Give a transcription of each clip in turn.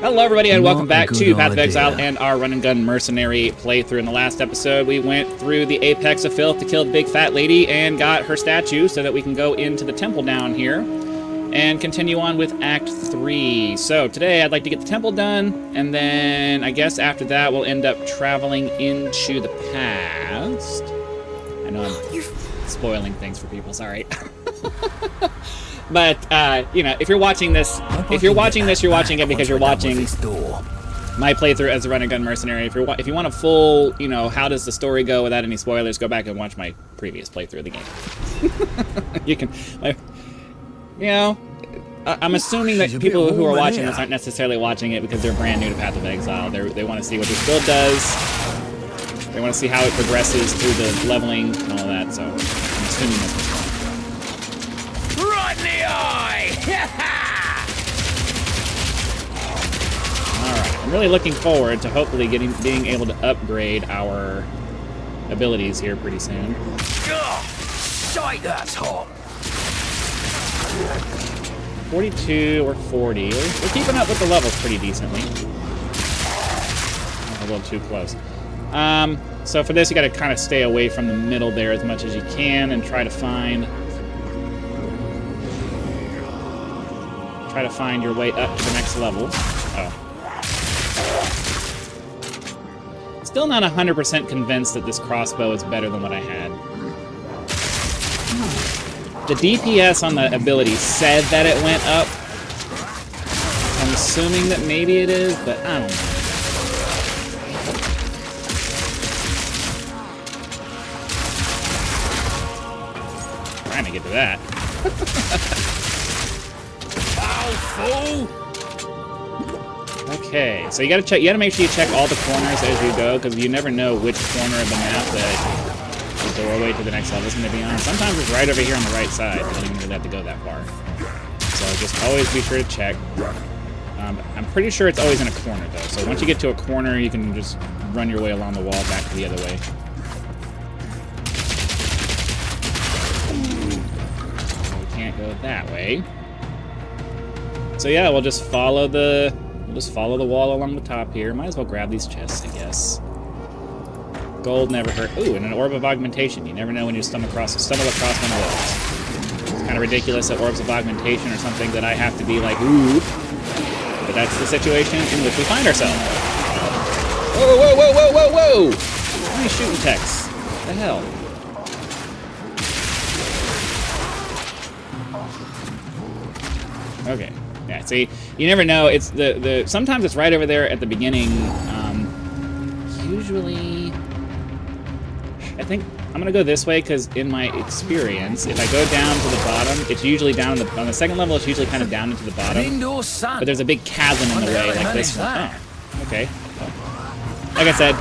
Hello everybody and welcome back to Path of Exile and our Run and Gun Mercenary playthrough. In the last episode we went through the Apex of Filth to kill the big fat lady and got her statue so that we can go into the temple down here and continue on with Act 3. So today I'd like to get the temple done, and then I guess after that we'll end up traveling into the past. I know I'm spoiling things for people, sorry. But, you know, if you're watching this, you're watching it because you're watching my playthrough as a Run and Gun Mercenary. If you want a full, you know, how does the story go without any spoilers, go back and watch my previous playthrough of the game. You can, you know, I'm assuming that people who are watching this aren't necessarily watching it because they're brand new to Path of Exile. They want to see what this build does. They want to see how it progresses through the leveling and all that, so I'm assuming that's what's going on. Right in the eye! Alright, I'm really looking forward to hopefully being able to upgrade our abilities here pretty soon. Ugh, shite, that's hot. 42 or 40. We're keeping up with the levels pretty decently. A little too close. So for this, you got to kind of stay away from the middle there as much as you can and try to find your way up to the next level. Oh. Still not 100% convinced that this crossbow is better than what I had. The DPS on the ability said that it went up. I'm assuming that maybe it is, but I don't know. Trying to get to that. Okay, so you gotta check. You gotta make sure you check all the corners as you go, because you never know which corner of the map that the doorway to the next level is going to be on. Sometimes it's right over here on the right side. You don't even really have to go that far. So just always be sure to check. I'm pretty sure it's always in a corner though. So once you get to a corner, you can just run your way along the wall back to the other way. We can't go that way. So yeah, we'll just follow the wall along the top here. Might as well grab these chests, I guess. Gold never hurt. Ooh, and an orb of augmentation. You never know when you stumble across one of those. It's kind of ridiculous that orbs of augmentation are something that I have to be like, ooh. But that's the situation in which we find ourselves. Whoa, whoa, whoa, whoa, whoa, whoa! How many shooting techs? What the hell? Okay. Yeah, see, you never know. It's sometimes it's right over there at the beginning. Usually, I think I'm gonna go this way because in my experience, if I go down to the bottom, it's usually down on the second level. It's usually kind of down into the bottom. But there's a big chasm in the way, like this one. Oh, okay. Well, like I said,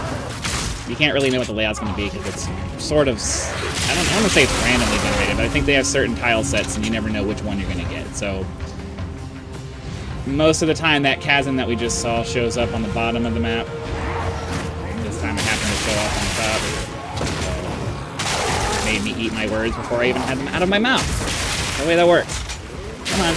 you can't really know what the layout's gonna be because it's sort of. I don't want to say it's randomly generated, but I think they have certain tile sets, and you never know which one you're gonna get. So. Most of the time, that chasm that we just saw shows up on the bottom of the map. This time it happened to show up on the top. So it made me eat my words before I even had them out of my mouth. That's the way that works. Come on.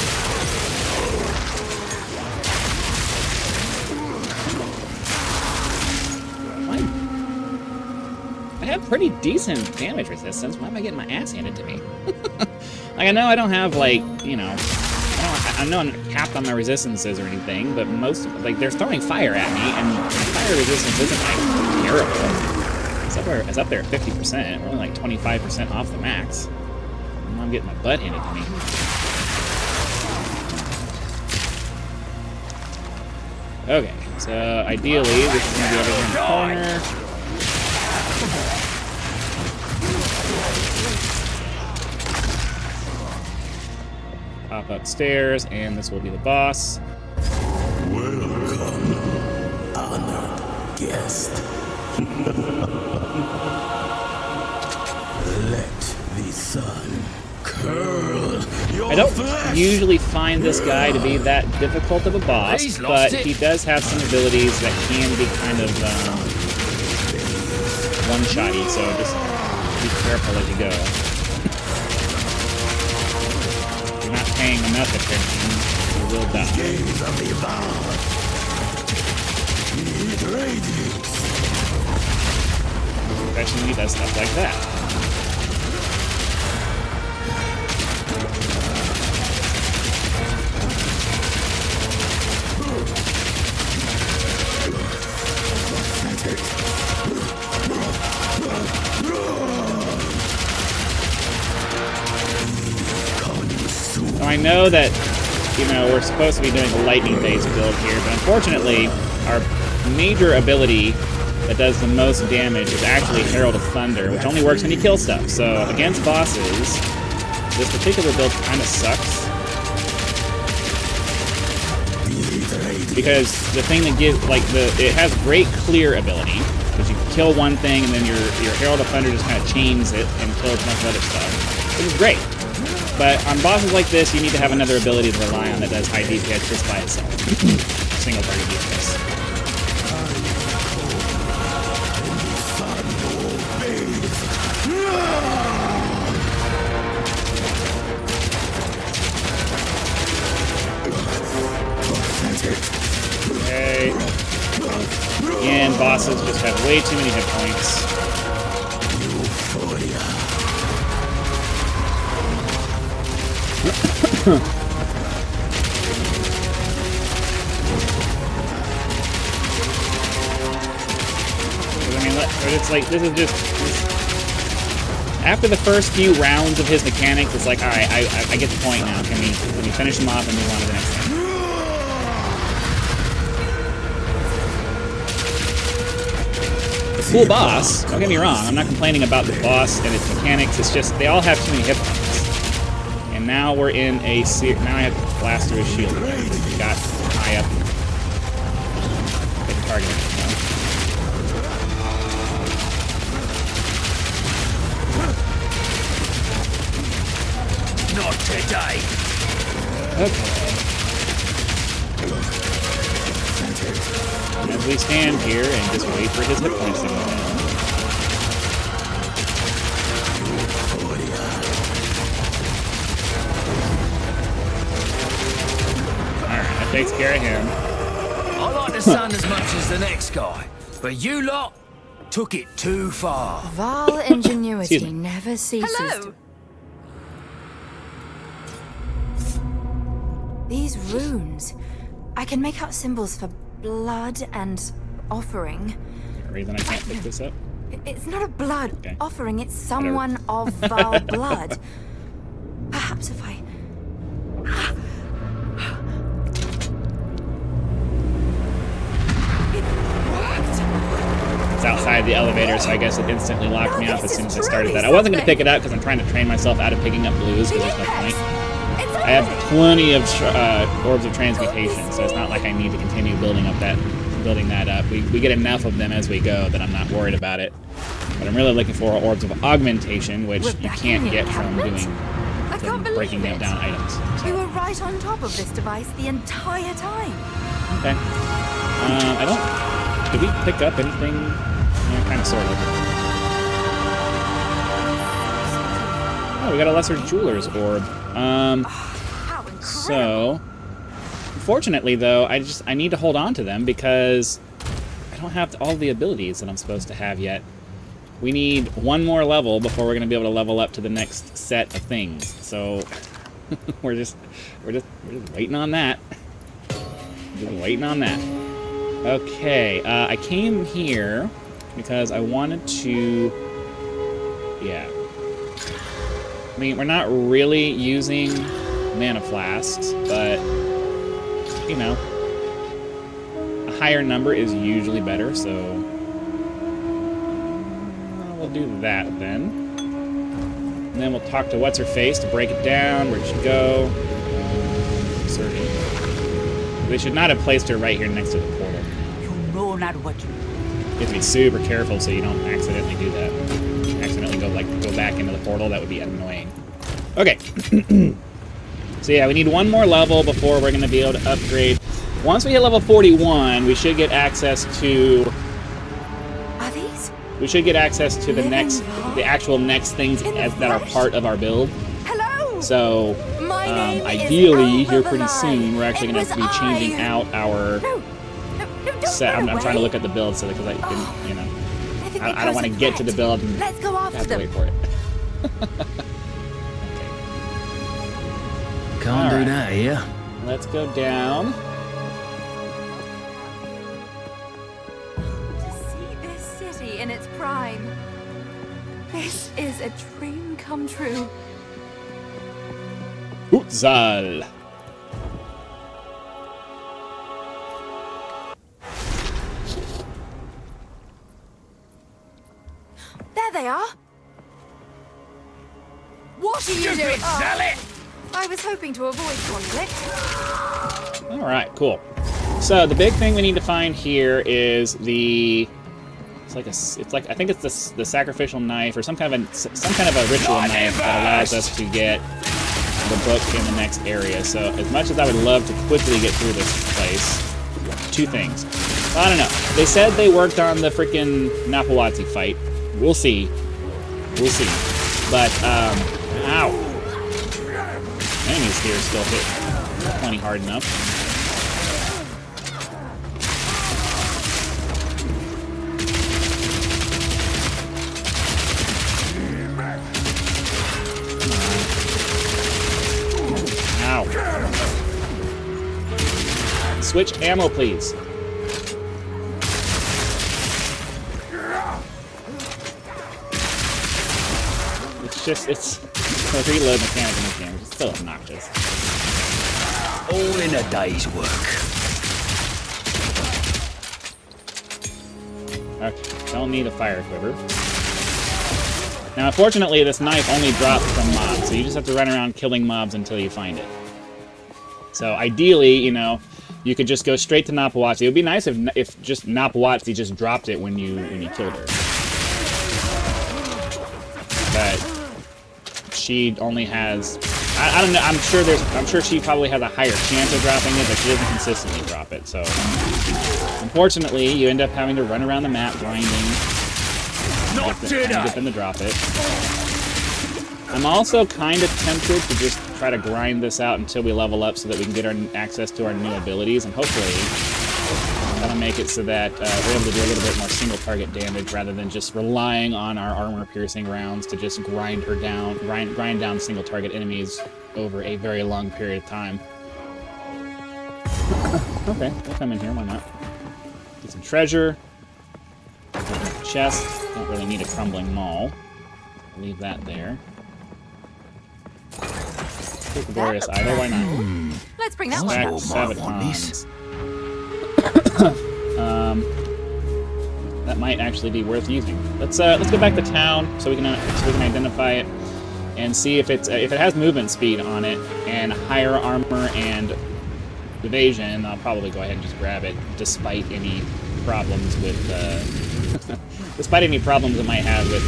I have pretty decent damage resistance. Why am I getting my ass handed to me? Like, I know I don't have, like, you know... I know I'm capped on my resistances or anything, but most, like, they're throwing fire at me, and fire resistance isn't, like, terrible. It's up there at 50%. We're only, like, 25% off the max. And I'm getting my butt handed to me. Okay, so ideally, this is going to be over here in the corner. Hop upstairs, and this will be the boss. Welcome, honored guest. Let the sun curl your I don't flesh. usually find this guy to be that difficult of a boss, but he does have some abilities that can be kind of one-shotty, so just be careful as you go. If you're not paying enough attention, you will die. especially when he does stuff like that. So I know that, you know, we're supposed to be doing a lightning-based build here, but unfortunately, our major ability that does the most damage is actually Herald of Thunder, which only works when you kill stuff. So against bosses, this particular build kind of sucks. Because the thing that gives, like, it has great clear ability, because you kill one thing and then your Herald of Thunder just kind of chains it and kills a bunch of other stuff, which is great. But on bosses like this, you need to have another ability to rely on that does high DPS just by itself. Single target DPS. Okay. Again, bosses just have way too many hit points. I mean, it's like, this is just... After the first few rounds of his mechanics, it's like, alright, I get the point now. Can we finish him off and move on to the next thing? Cool boss, don't get me wrong, I'm not complaining about the boss and its mechanics, it's just they all have too many hit points. And now we're in a now I have to blast through his shield. Right? Got high up and hit the target. Not today. Okay. As we stand here and just wait for his hit points to go down. Alright, that takes care of him. I like the sun as much as the next guy, but you lot took it too far. Vile ingenuity never ceases. Hello. These runes, I can make out symbols for blood and offering. A reason I can't pick this up? It's not a blood offering, it's someone Whatever. of vile blood. Perhaps if I... It worked! It's outside the elevator, so I guess it instantly locked me off as soon as I started that. I wasn't going to pick it up because I'm trying to train myself out of picking up blues because there's no point. I have plenty of orbs of transmutation, so it's not like I need to continue building that up. We get enough of them as we go that I'm not worried about it. But I'm really looking for orbs of augmentation, which you can't get from breaking down items. So. You were right on top of this device the entire time. Okay. I don't... Did we pick up anything? Yeah, kind of, sort of. Oh, we got a lesser jeweler's orb. So, unfortunately, though, I need to hold on to them because I don't have all the abilities that I'm supposed to have yet. We need one more level before we're going to be able to level up to the next set of things. So, we're just waiting on that. Just waiting on that. Okay, I came here because I wanted to... Yeah. I mean, we're not really using mana flasks, but, you know, a higher number is usually better, so we'll do that then. And then we'll talk to What's-Her-Face to break it down. Where'd she go? Searching. They should not have placed her right here next to the portal. You know not what you... You have to be super careful so you don't accidentally do that. Accidentally go back into the portal. That would be annoying. Okay. So yeah, we need one more level before we're going to be able to upgrade. Once we hit level 41, we should get access to... Are these? We should get access to the actual next things that are part of our build. Hello. So, ideally, here pretty soon, we're actually going to be changing out our set. I'm trying to look at the build so because I didn't, you know. think I don't want to get to the build and let's go after have to them. wait for it. Can't do Alright. that here. Let's go down. To see this city in its prime. This is a dream come true. Exile. There they are. What are you doing? Oh, I was hoping to avoid conflict. All right, cool. So the big thing we need to find here is the. It's like I think it's the sacrificial knife or some kind of a ritual knife that allows us to get the book in the next area. So as much as I would love to quickly get through this place, two things. I don't know. They said they worked on the freaking Napuatzi fight. We'll see. We'll see. But ow. Enemies here still hit plenty hard enough. Ow. Switch ammo, please. It's a reload mechanic in this game, which is still obnoxious. All in a day's work. Okay, don't need a fire quiver. Now, unfortunately, this knife only drops from mobs, so you just have to run around killing mobs until you find it. So, ideally, you know, you could just go straight to Napuatzi. It would be nice if just Napuatzi just dropped it when you killed her. But she only has, I don't know. I'm sure she probably has a higher chance of dropping it, but she doesn't consistently drop it. So, unfortunately, you end up having to run around the map grinding. Get them to drop it. I'm also kind of tempted to just try to grind this out until we level up so that we can get our access to our new abilities, and hopefully that'll make it so that we're able to do a little bit more single target damage rather than just relying on our armor piercing rounds to just grind down single target enemies over a very long period of time. Okay, we'll come in here, why not? Get some treasure. Chest. Don't really need a crumbling maul. Leave that there. Take the glorious idol, why not? Let's bring that one Stack up. Sabatons. That might actually be worth using. Let's go back to town so we can identify it and see if it has movement speed on it and higher armor and evasion. I'll probably go ahead and just grab it, despite any problems with despite any problems it might have with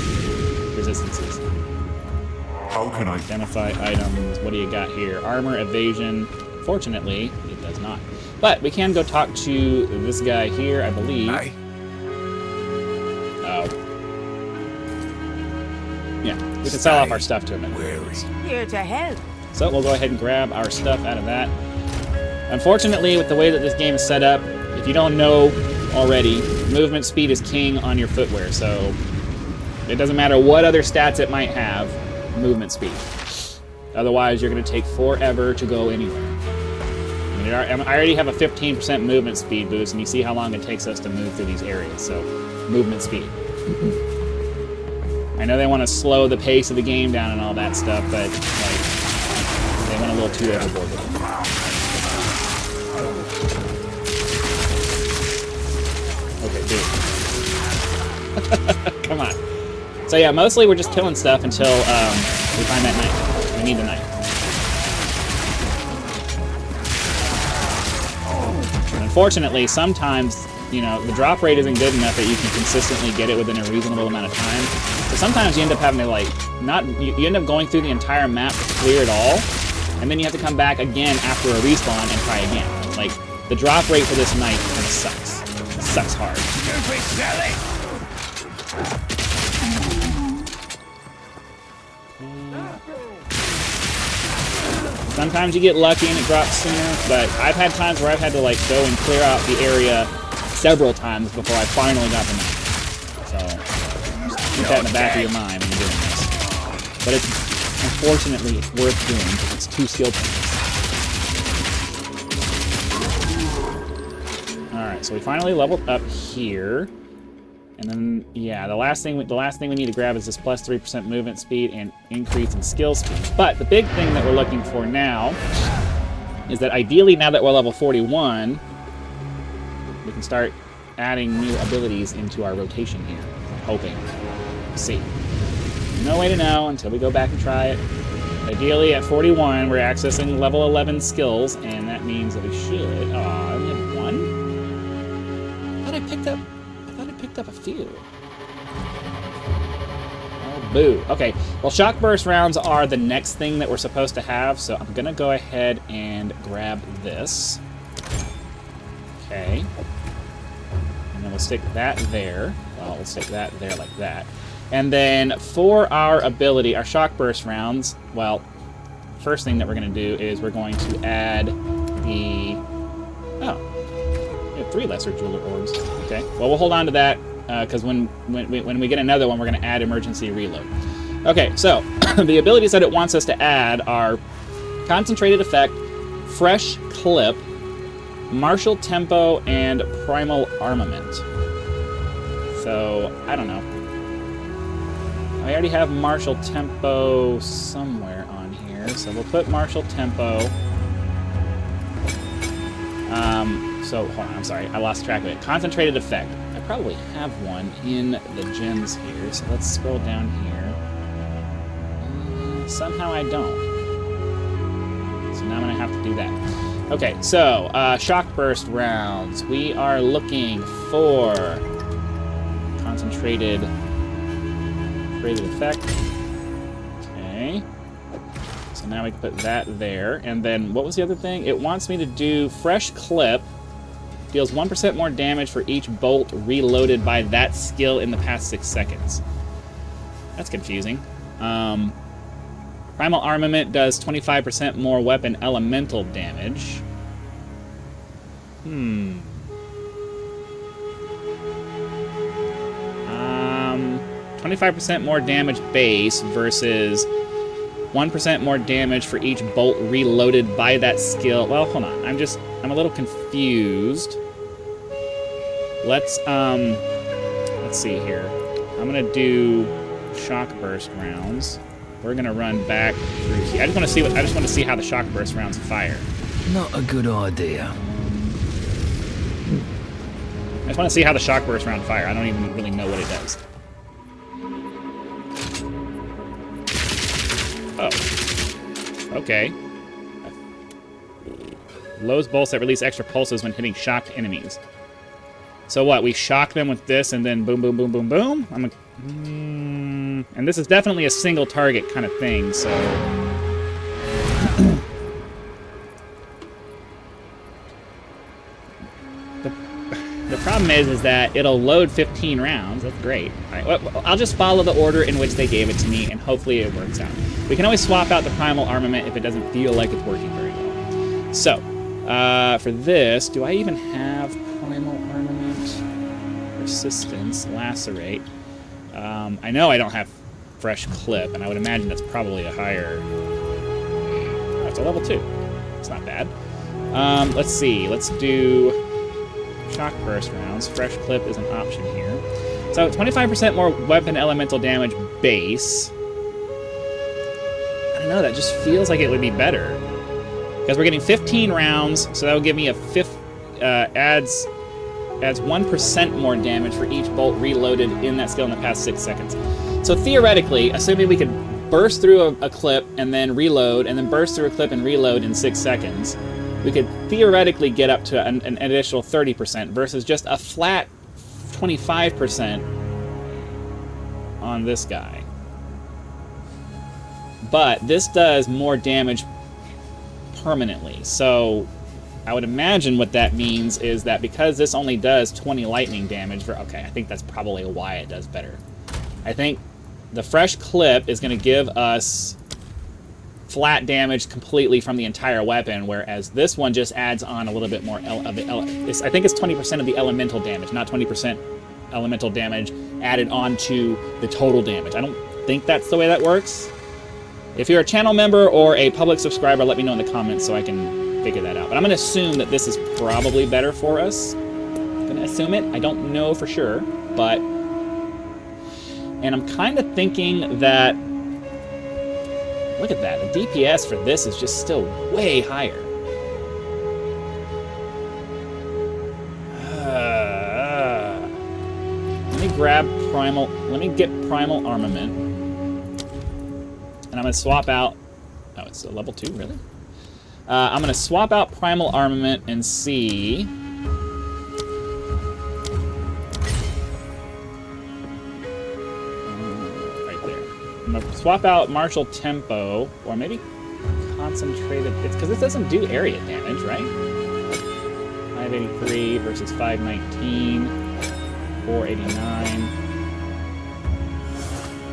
resistances. How can I Identify items. What do you got here? Armor, evasion. Fortunately, it does not. But we can go talk to this guy here, I believe. Aye. Oh. Yeah, we can sell off our stuff to him. Here to help. So we'll go ahead and grab our stuff out of that. Unfortunately, with the way that this game is set up, if you don't know already, movement speed is king on your footwear, so it doesn't matter what other stats it might have, movement speed. Otherwise, you're going to take forever to go anywhere. I already have a 15% movement speed boost, and you see how long it takes us to move through these areas, so movement speed. I know they want to slow the pace of the game down and all that stuff, but like, they went a little too overboard with it. Okay, dude. Come on. So yeah, mostly we're just killing stuff until we find that knife. We need the knife. And unfortunately, sometimes, you know, the drop rate isn't good enough that you can consistently get it within a reasonable amount of time. So sometimes you end up having to you end up going through the entire map to clear it all, and then you have to come back again after a respawn and try again. Like, the drop rate for this knife kind of sucks. It sucks hard. Sometimes you get lucky and it drops sooner, but I've had times where I've had to like go and clear out the area several times before I finally got the knife. So just keep that in the back of your mind when you're doing this. But it's unfortunately worth doing because it's 2 skill points. Alright, so we finally leveled up here. And then, yeah, the last thing we need to grab is this plus 3% movement speed and increase in skill speed. But the big thing that we're looking for now is that ideally, now that we're level 41, we can start adding new abilities into our rotation here. I'm hoping. We'll see. No way to know until we go back and try it. Ideally, at 41, we're accessing level 11 skills, and that means that we should... Oh, I only have 1? I thought I picked up a few. Oh, boo. Okay, well, shock burst rounds are the next thing that we're supposed to have, so I'm gonna go ahead and grab this. Okay. And then we'll stick that there. Well, we'll stick that there like that. And then for our ability, our shock burst rounds, well, first thing that we're gonna do is we're going to add the... Oh. We have 3 lesser jeweler orbs. Okay. Well, we'll hold on to that because when we get another one, we're going to add emergency reload. Okay. So the abilities that it wants us to add are concentrated effect, fresh clip, martial tempo, and primal armament. So I don't know. I already have martial tempo somewhere on here, so we'll put martial tempo. So, hold on, I'm sorry, I lost track of it. Concentrated effect. I probably have one in the gems here, so let's scroll down here. Somehow I don't. So now I'm going to have to do that. Okay, so, shock burst rounds. We are looking for concentrated effect. Okay. So now we can put that there. And then, what was the other thing? It wants me to do fresh clip. Deals 1% more damage for each bolt reloaded by that skill in the past 6 seconds. That's confusing. Primal Armament does 25% more weapon elemental damage. 25% more damage base versus 1% more damage for each bolt reloaded by that skill. Well, hold on. I'm a little confused. Let's see here. I'm gonna do shock burst rounds. We're gonna run back through here. I just want to see how the shock burst rounds fire. Not a good idea. I just want to see how the shock burst round fire. I don't even really know what it does. Oh. Okay. Lows bolts that release extra pulses when hitting shocked enemies. So what? We shock them with this, and then boom, boom, boom, boom, boom? And this is definitely a single target kind of thing, so... The problem is that it'll load 15 rounds. That's great. All right, well, I'll just follow the order in which they gave it to me, and hopefully it works out. We can always swap out the primal armament if it doesn't feel like it's working very well. So, for this, do I even have primal armament? Persistence, lacerate. I know I don't have fresh clip, and I would imagine that's probably a higher... Oh, it's a level 2. It's not bad. Let's see. Let's do... shock burst rounds. Fresh clip is an option here. So 25% more weapon elemental damage base. I don't know, that just feels like it would be better. Because we're getting 15 rounds, so that will give me a adds 1% more damage for each bolt reloaded in that skill in the past 6 seconds. So theoretically, assuming we could burst through a clip and then reload, and then burst through a clip and reload in 6 seconds, we could theoretically get up to an additional 30% versus just a flat 25% on this guy. But this does more damage permanently. So I would imagine what that means is that because this only does 20 lightning damage for... Okay, I think that's probably why it does better. I think the fresh clip is going to give us flat damage completely from the entire weapon, whereas this one just adds on a little bit more of the... I think it's 20% of the elemental damage, not 20% elemental damage added onto the total damage. I don't think that's the way that works. If you're a channel member or a public subscriber, let me know in the comments so I can figure that out. But I'm going to assume that this is probably better for us. I'm going to assume it. I don't know for sure, but... And I'm kind of thinking that... Look at that. The DPS for this is just still way higher. Let me grab primal... Let me get primal armament. And I'm going to swap out... Oh, it's a level 2, really? I'm going to swap out primal armament and see... Right there. I'm going to swap out martial tempo, or maybe concentrated... It's because it doesn't do area damage, right? 583 versus 519. 489.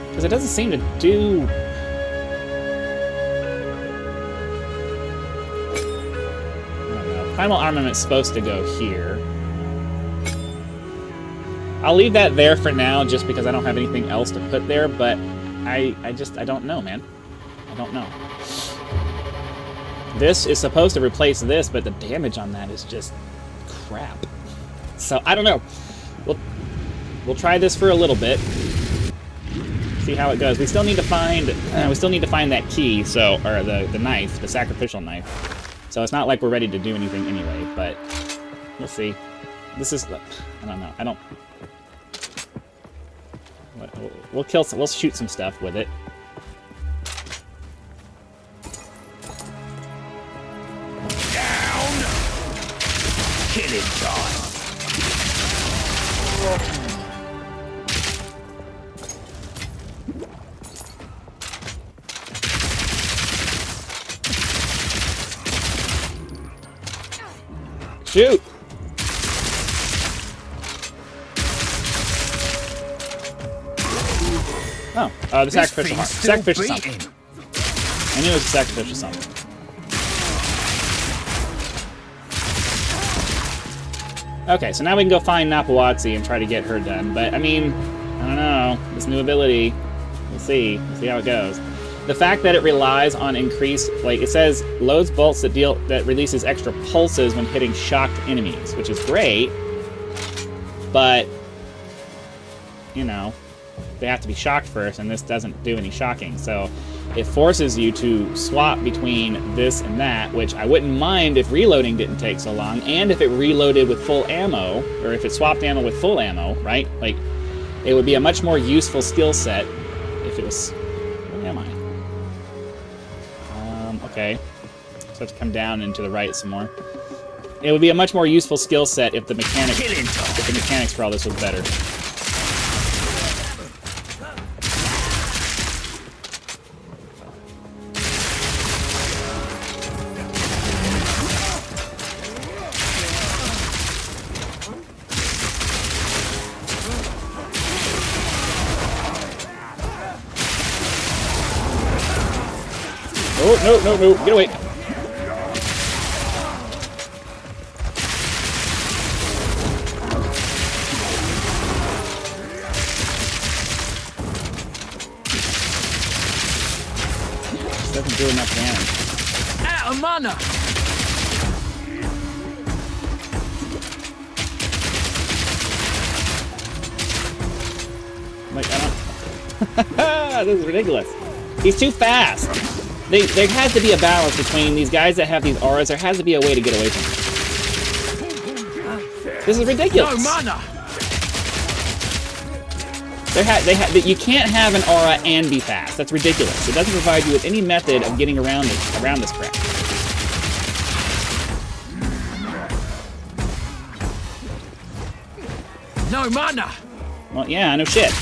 Because it doesn't seem to do... Primal armament's supposed to go here. I'll leave that there for now just because I don't have anything else to put there, but I don't know, man. I don't know. This is supposed to replace this, but the damage on that is just crap. So, I don't know. We'll try this for a little bit. See how it goes. We still need to find that key, so, or the knife, the sacrificial knife. So it's not like we're ready to do anything anyway, but we'll see. This is, I don't know. I don't. We'll kill some. We'll shoot some stuff with it. Down. Killing time. Shoot! Oh, the sacrificial heart. Sacrificial something. I knew it was a sacrificial something. Okay, so now we can go find Napuatzi and try to get her done. But, I mean, I don't know. This new ability, we'll see. We'll see how it goes. The fact that it relies on increased, like, it says, loads bolts that releases extra pulses when hitting shocked enemies, which is great, but, you know, they have to be shocked first, and this doesn't do any shocking, so it forces you to swap between this and that, which I wouldn't mind if reloading didn't take so long, and if it reloaded with full ammo, or if it swapped ammo with full ammo, right? Like, it would be a much more useful skill set if it was... Where am I? Okay. So I have to come down and to the right some more. It would be a much more useful skill set if the mechanics for all this was better. Oh, no, get away. This doesn't do enough damage. Out of mana. Like, I don't... This is ridiculous. He's too fast. There has to be a balance between these guys that have these auras. There has to be a way to get away from them. This is ridiculous. No mana. You can't have an aura and be fast. That's ridiculous. It doesn't provide you with any method of getting around this crap. No mana. Well, yeah, no shit.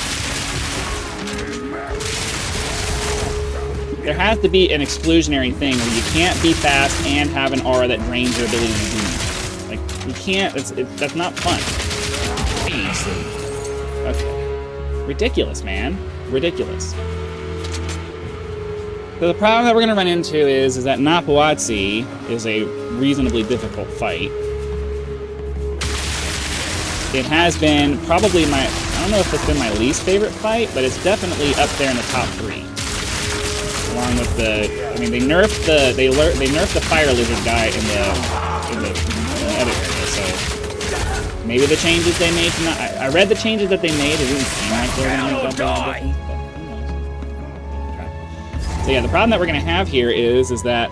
There has to be an exclusionary thing where you can't be fast and have an aura that drains your ability to do anything. Like, you can't, that's not fun. Easy. Okay. Ridiculous, man. Ridiculous. So the problem that we're going to run into is that Napuatzi is a reasonably difficult fight. it has been probably my, I don't know if it's been my least favorite fight, but it's definitely up there in the top 3. Along with the, I mean, they nerfed the fire lizard guy in the other area, so maybe the changes they made to not, I read the changes that they made, it didn't seem like they were going to make that big of a difference. So yeah, the problem that we're going to have here is that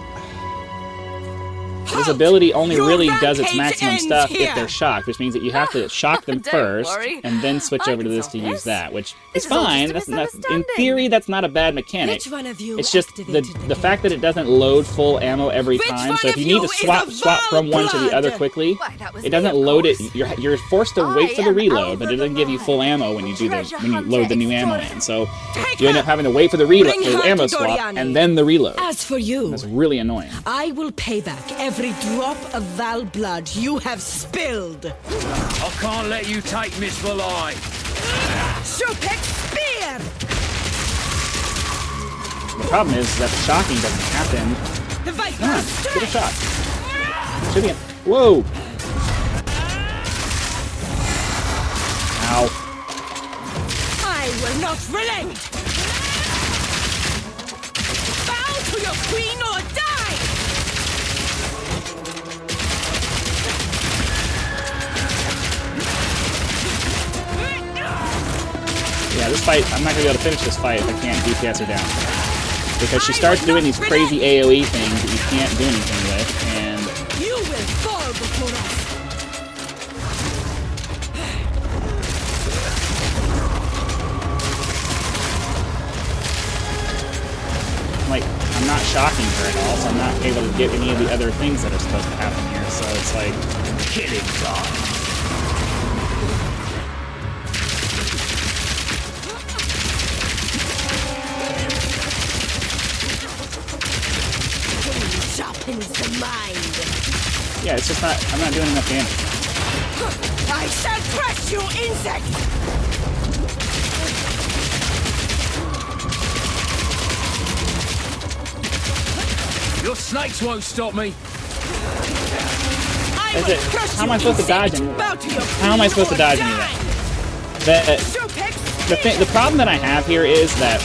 this ability only really does its maximum stuff if they're shocked, which means that you have to shock them first and then switch over to this to use that, which is fine. That's in theory, that's not a bad mechanic. It's just the fact that it doesn't load full ammo every time. So if you need to swap from one to the other quickly, it doesn't load it. You're forced to wait for the reload, but it doesn't give you full ammo when you load the new ammo in. So you end up having to wait for the reload, for the ammo swap, and then the reload. As for you, that's really annoying. I will pay back every drop of Val blood you have spilled. I can't let you take Miss Valai. Shupek spear! The problem is that the shocking doesn't happen. Come on, get a shot. Should be in. Whoa! Ow. I will not relent! Bow to your queen or die! Yeah, this fight, I'm not going to be able to finish this fight if I can't DPS her down. Because she starts doing these crazy AoE things that you can't do anything with, and... You will fall before us! like, I'm not shocking her at all, so I'm not able to get any of the other things that are supposed to happen here, so it's like... Killing time. The mind. Yeah, it's just not, I'm not doing enough damage. I shall crush you, insect! Your snakes won't stop me. How am I supposed to dodge any of that? How am I supposed to dodge any of that? The problem that I have here is that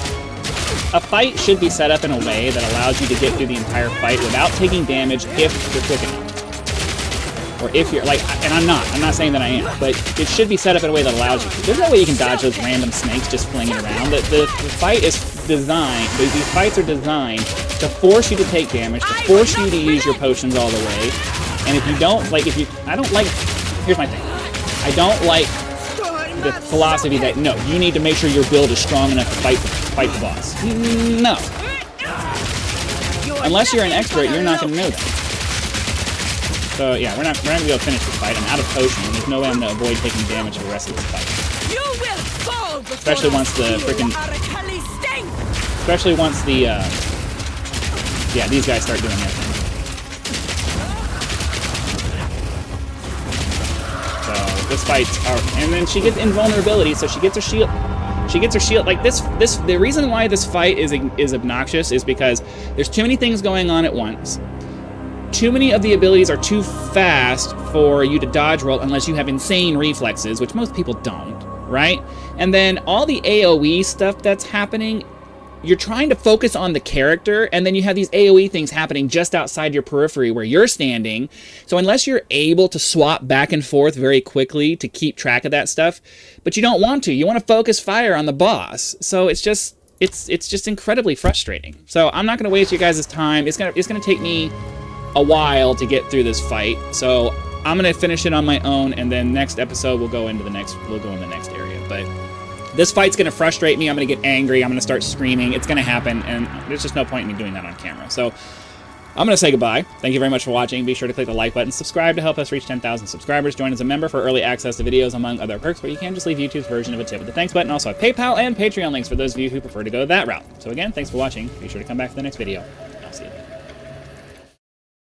a fight should be set up in a way that allows you to get through the entire fight without taking damage if you're quick enough. Or if you're, like, and I'm not saying that I am, but it should be set up in a way that allows you to. There's no way you can dodge those random snakes just flinging around. The fight is designed, these fights are designed to force you to take damage, to force you to use your potions all the way. And if you don't, like, I don't like, here's my thing. I don't like the philosophy that, no, you need to make sure your build is strong enough to fight the boss. No. Unless you're an expert, you're not going to know that. So yeah, we're not going to be able to finish this fight. I'm out of potion, and there's no way I'm going to avoid taking damage for the rest of this fight. Especially once the freaking... Especially once the, yeah, these guys start doing their thing. This fight's and then she gets invulnerability, so she gets her shield. She gets her shield like this. The reason why this fight is obnoxious is because there's too many things going on at once. Too many of the abilities are too fast for you to dodge roll unless you have insane reflexes, which most people don't, right? And then all the AoE stuff that's happening, you're trying to focus on the character, and then you have these AoE things happening just outside your periphery where you're standing. So unless you're able to swap back and forth very quickly to keep track of that stuff, but you don't want to. You want to focus fire on the boss. So it's just incredibly frustrating. So I'm not going to waste you guys' time. It's gonna take me a while to get through this fight. So I'm going to finish it on my own, and then next episode we'll go in the next area. But this fight's going to frustrate me. I'm going to get angry. I'm going to start screaming. It's going to happen, and there's just no point in me doing that on camera. So I'm going to say goodbye. Thank you very much for watching. Be sure to click the like button, subscribe to help us reach 10,000 subscribers, join as a member for early access to videos, among other perks, where you can just leave YouTube's version of a tip with the thanks button. Also have PayPal and Patreon links for those of you who prefer to go that route. So again, thanks for watching. Be sure to come back for the next video.